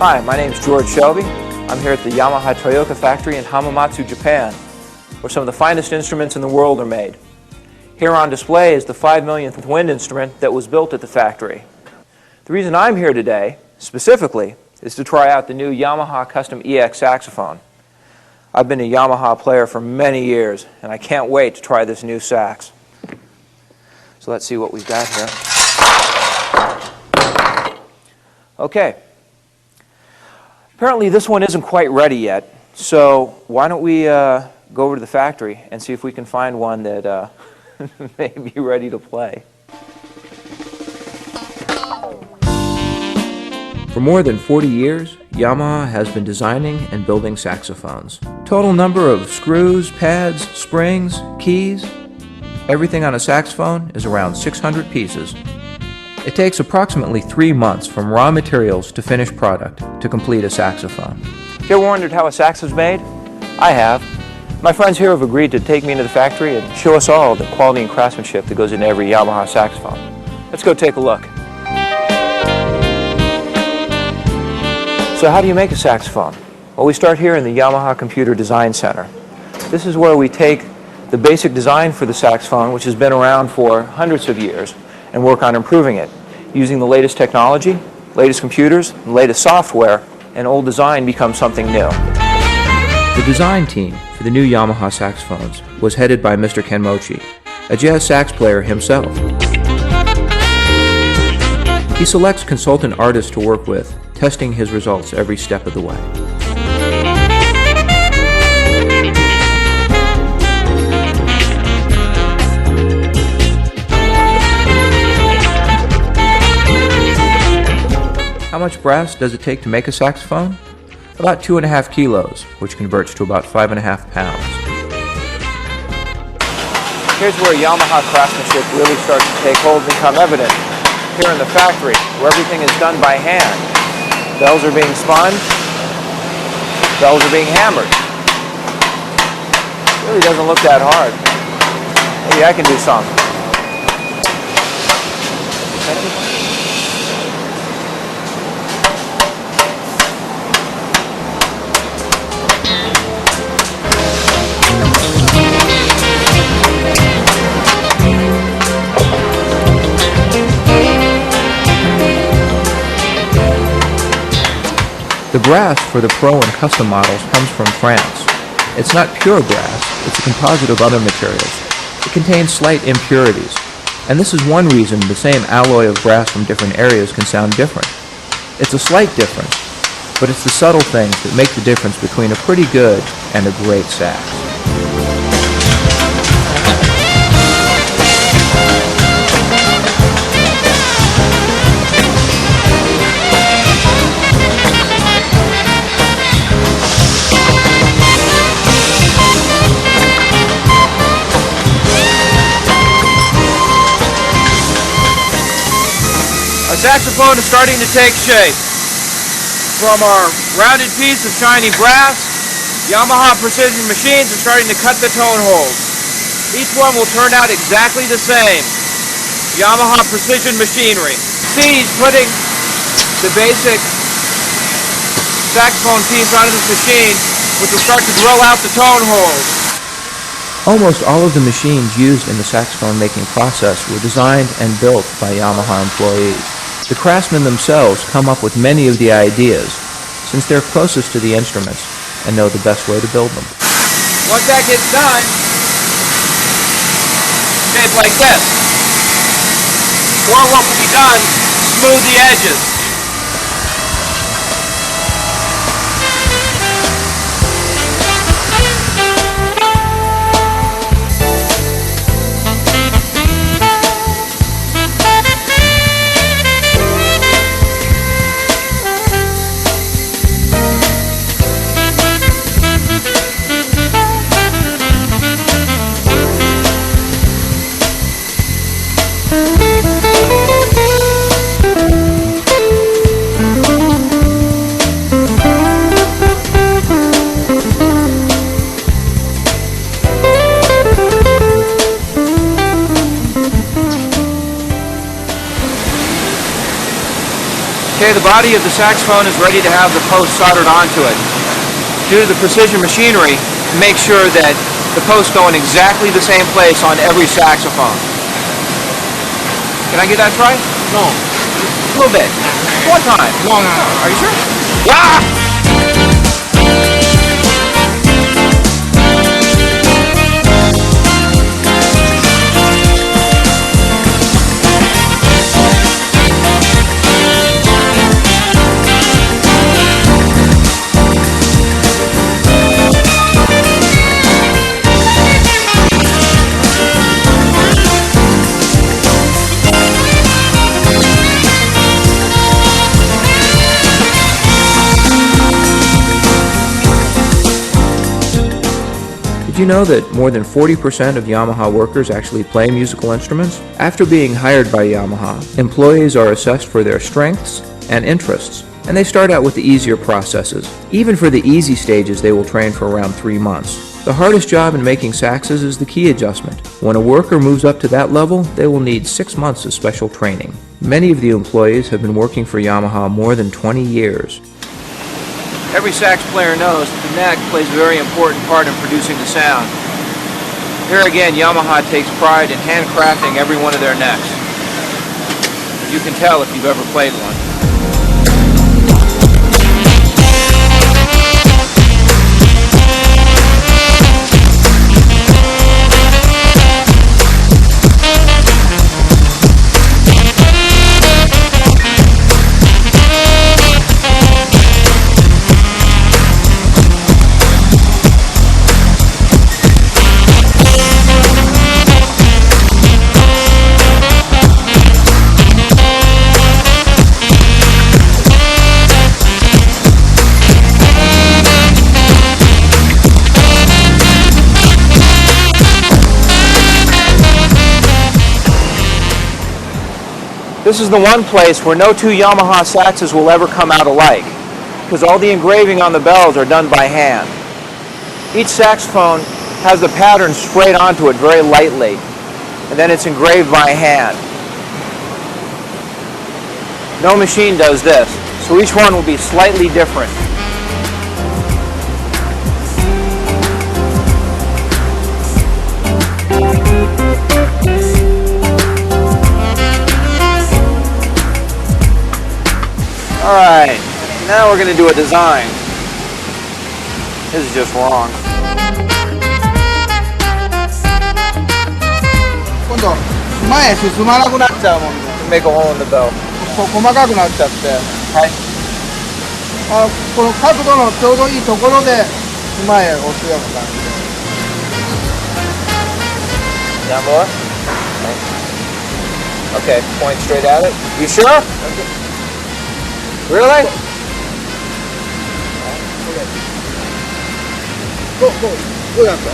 Hi, my name is George Shelby. I'm here at the YAMAHA Toyota factory in Hamamatsu, Japan, where some of the finest instruments in the world are made. Here on display is the 5 millionth wind instrument that was built at the factory. The reason I'm here today, specifically, is to try out the new YAMAHA Custom EX saxophone. I've been a YAMAHA player for many years, and I can't wait to try this new sax. So let's see what we've got here. Okay. Apparently this one isn't quite ready yet, so why don't we go over to the factory and see if we can find one that may be ready to play. For more than 40 years, YAMAHA has been designing and building saxophones. Total number of screws, pads, springs, keys, everything on a saxophone is around 600 pieces. It takes approximately 3 months from raw materials to finished product to complete a saxophone. You ever wondered how a sax is made? I have. My friends here have agreed to take me into the factory and show us all the quality and craftsmanship that goes into every YAMAHA saxophone. Let's go take a look. So how do you make a saxophone? Well, we start here in the YAMAHA Computer Design Center. This is where we take the basic design for the saxophone, which has been around for hundreds of years, and work on improving it. Using the latest technology, latest computers, and latest software, an old design becomes something new. The design team for the new YAMAHA saxophones was headed by Mr. Kenmochi, a jazz sax player himself. He selects consultant artists to work with, testing his results every step of the way. How much brass does it take to make a saxophone? About 2.5 kilos, which converts to about 5.5 pounds. Here's where Yamaha craftsmanship really starts to take hold and become evident. Here in the factory, where everything is done by hand. Bells are being spun, bells are being hammered. It really doesn't look that hard. Maybe I can do some. The brass for the Pro and Custom models comes from France. It's not pure brass, it's a composite of other materials. It contains slight impurities, and this is one reason the same alloy of brass from different areas can sound different. It's a slight difference, but it's the subtle things that make the difference between a pretty good and a great sax. Our saxophone is starting to take shape. From our rounded piece of shiny brass, YAMAHA precision machines are starting to cut the tone holes. Each one will turn out exactly the same. YAMAHA precision machinery. See, he's putting the basic saxophone piece onto this machine, which will start to drill out the tone holes. Almost all of the machines used in the saxophone making process were designed and built by YAMAHA employees. The craftsmen themselves come up with many of the ideas, since they're closest to the instruments and know the best way to build them. Once that gets done, shape like this. More work will be done to smooth the edges. the body of the saxophone is ready to have the post soldered onto it, due to the precision machinery, make sure that the posts go in exactly the same place on every saxophone. Can I get that try? No. A little bit. One time. No. Are you sure? Ah! Did you know that more than 40% of Yamaha workers actually play musical instruments? After being hired by Yamaha, employees are assessed for their strengths and interests, and they start out with the easier processes. Even for the easy stages, they will train for around 3 months. The hardest job in making saxes is the key adjustment. When a worker moves up to that level, they will need 6 months of special training. Many of the employees have been working for Yamaha more than 20 years. Every sax player knows that the neck plays a very important part in producing the sound. Here again, Yamaha takes pride in handcrafting every one of their necks. As you can tell if you've ever played one. This is the one place where no two Yamaha saxes will ever come out alike, because all the engraving on the bells are done by hand. Each saxophone has the pattern sprayed onto it very lightly, and then it's engraved by hand. No machine does this, so each one will be slightly different. Alright, now we're going to do a design. This is just wrong. 今度前へ進まなくなっちゃうもんね。 Make a hole in the bell. 細かくなっちゃって、はい。この角度のちょうどいいところで前へ押すような感じで。 Down more? Okay, point straight at it. You sure? Really? どうやった？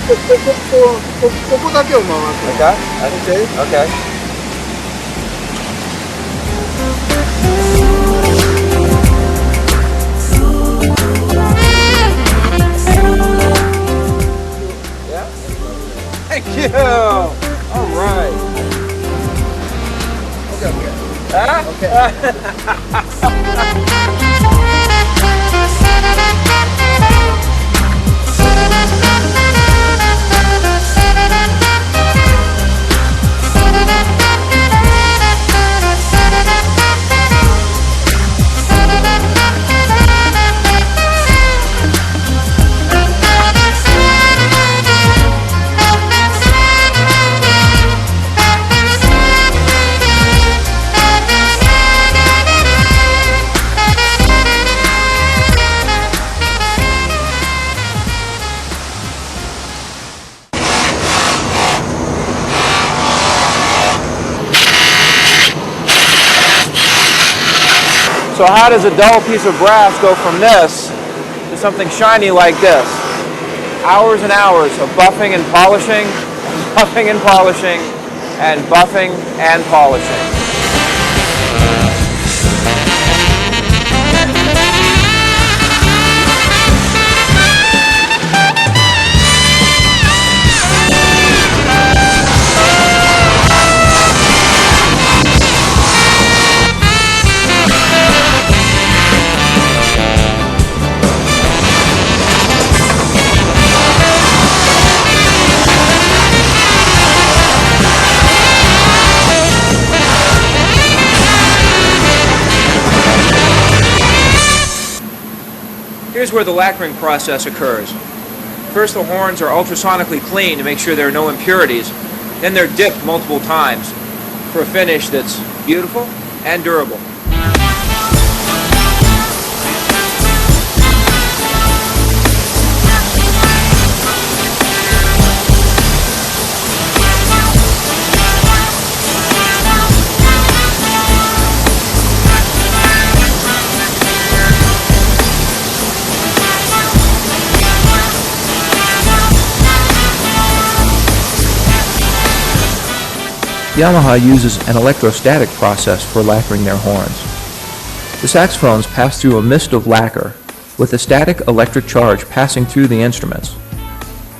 ここだけを回す。 Okay. Okay. Yeah. Thank you. All right. Okay. Huh? So how does a dull piece of brass go from this to something shiny like this? Hours and hours of buffing and polishing, buffing and polishing, and buffing and polishing. Here's where the lacquering process occurs. First, the horns are ultrasonically cleaned to make sure there are no impurities. Then they're dipped multiple times for a finish that's beautiful and durable. Yamaha uses an electrostatic process for lacquering their horns. The saxophones pass through a mist of lacquer with a static electric charge passing through the instruments.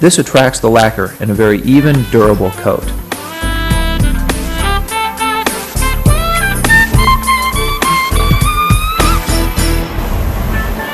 This attracts the lacquer in a very even, durable coat.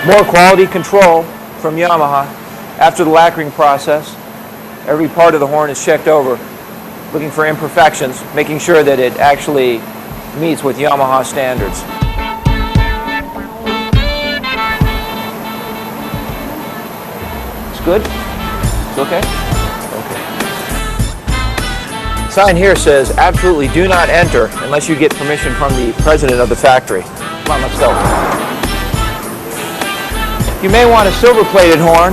More quality control from Yamaha after the lacquering process. Every part of the horn is checked over, looking for imperfections, making sure that it actually meets with Yamaha standards. It's good? It's okay? Okay. Sign here says, absolutely do not enter unless you get permission from the president of the factory. Come on, let's go. You may want a silver-plated horn.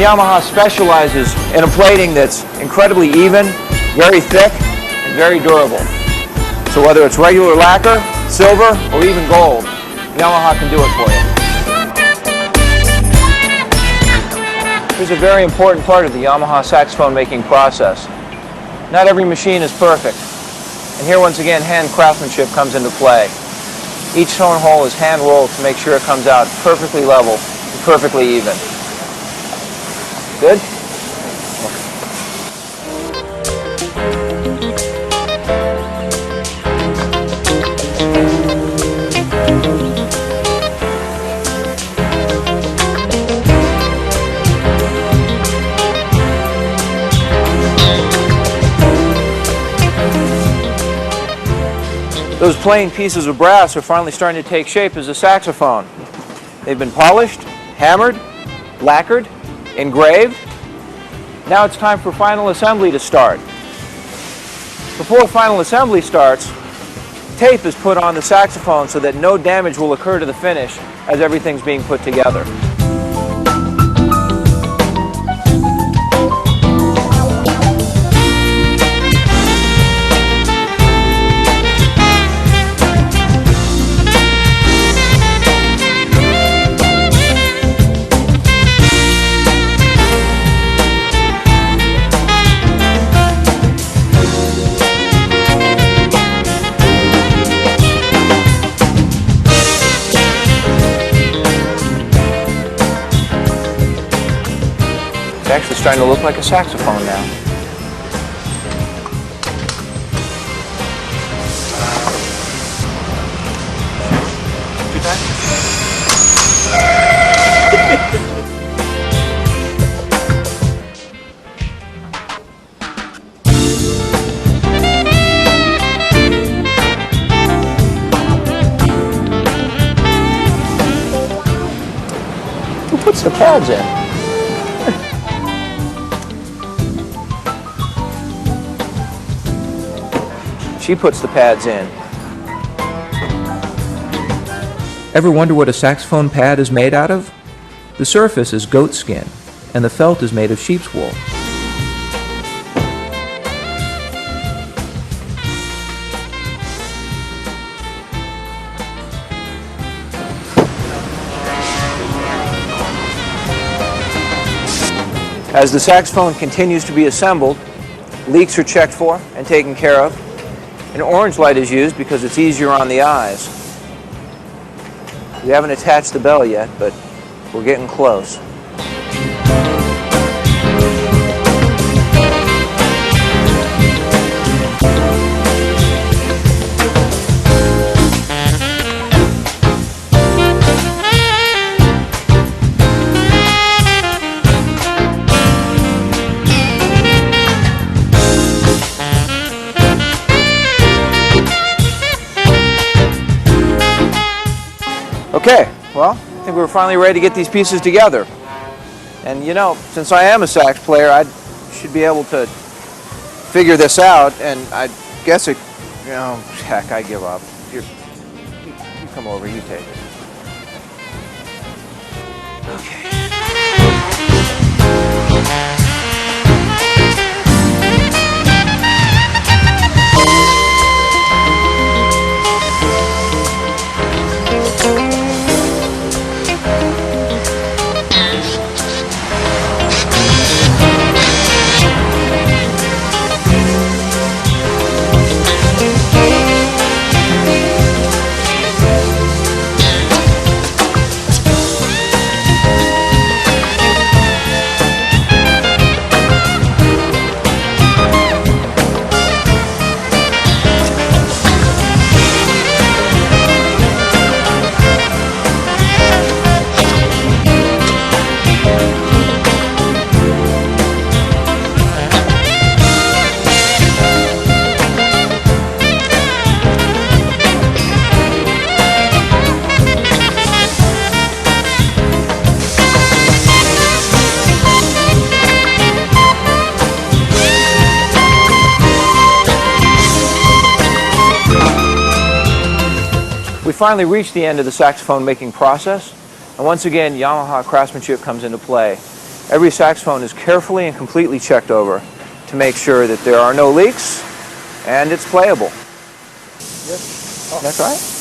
Yamaha specializes in a plating that's incredibly even, very thick, and very durable. So whether it's regular lacquer, silver, or even gold, Yamaha can do it for you. Here's a very important part of the Yamaha saxophone making process. Not every machine is perfect, and here once again hand craftsmanship comes into play. Each tone hole is hand rolled to make sure it comes out perfectly level and perfectly even. Good? Those plain pieces of brass are finally starting to take shape as a saxophone. They've been polished, hammered, lacquered, engraved. Now it's time for final assembly to start. Before final assembly starts, tape is put on the saxophone so that no damage will occur to the finish as everything's being put together. It's actually starting to look like a saxophone now. Too tight? Who puts the pads in? She puts the pads in. Ever wonder what a saxophone pad is made out of? The surface is goat skin, and the felt is made of sheep's wool. As the saxophone continues to be assembled, leaks are checked for and taken care of. An orange light is used because it's easier on the eyes. We haven't attached the bell yet, but we're getting close. Okay, well, I think think we're finally ready to get these pieces together. And you know, since I am a sax player, I should be able to figure this out, and I guess it, you know, heck, I give up. You come over, you take it. Okay. We finally reached the end of the saxophone making process, and once again Yamaha craftsmanship comes into play. Every saxophone is carefully and completely checked over to make sure that there are no leaks and it's playable. Yes. Oh. That's right.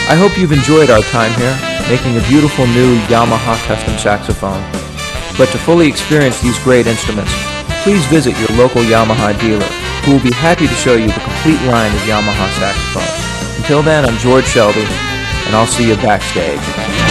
I hope you've enjoyed our time here, making a beautiful new Yamaha custom saxophone. But to fully experience these great instruments, please visit your local Yamaha dealer, who will be happy to show you the complete line of Yamaha saxophones. Until then, I'm George Shelby, and I'll see you backstage.